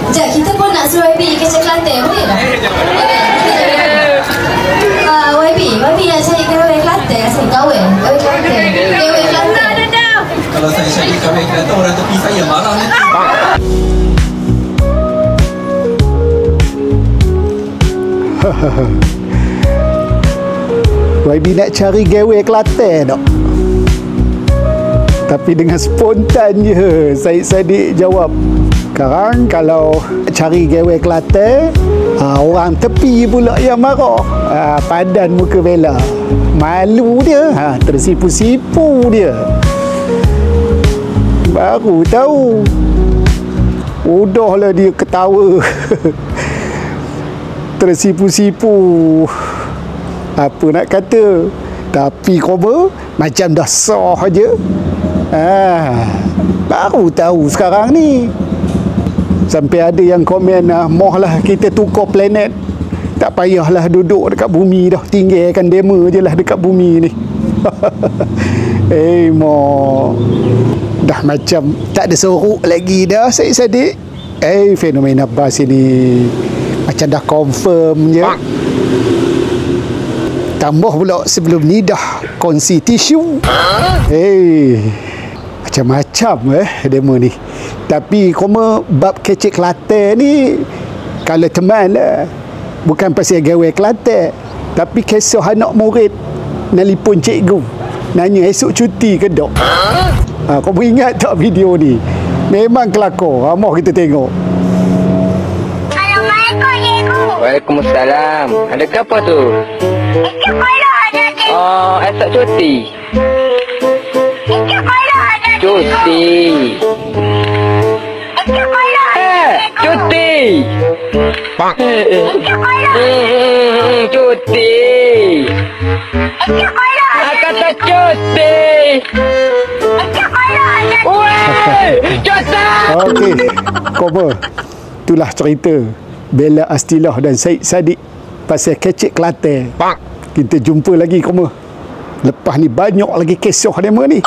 Sekejap, kita pun nak suruh YB kecek Kelantan, boleh tak? YB yang cari gawe Kelantan, saya gawe Kelantan. Kalau saya cari gawe Kelantan, orang tepi saya marah nanti. YB nak cari gawe Kelantan tak? Tapi dengan spontan je Syed Saddiq jawab, sekarang kalau cari gawe Kelantan, orang tepi pula yang marah. Padan muka bela, malu dia, tersipu-sipu dia. Baru tahu, udahlah dia ketawa. Tersipu-sipu, apa nak kata, tapi koma macam dah sah je. Baru tahu sekarang ni. Sampai ada yang komen, mohlah kita tukar planet, tak payahlah duduk dekat bumi dah, tinggalkan demo je lah dekat bumi ni. Moh dah macam tak ada sorok lagi dah Syed Saddiq. Fenomena bas ini macam dah confirm je. Tambah pula sebelum ni dah kongsi tisu. Macam-macam demo ni. Tapi koma bab kecek Kelantan ni, kalau teman lah, bukan pasal gawe Kelantan, tapi kisah anak murid nelipon cikgu nanya esok cuti ke tak. Kau ingat tak video ni? Memang kelakar. Mari kita tengok. Assalamualaikum cikgu. Waalaikumsalam. Ada apa tu? Esok kalau ada cikgu. Oh, esok cuti. Esok kalau ada cikgu. Cuti. Esok kalau ada cikgu. Cuti. Esok kalau Cuti. Esok kalau ada Kata cuti. Esok kalau ada Weh, cuti. Okey, koma. Itulah cerita Bella Astilah dan Syed Saddiq pasal kecek Kelantan. Kita jumpa lagi koma. Lepas ni banyak lagi kisah demo ni.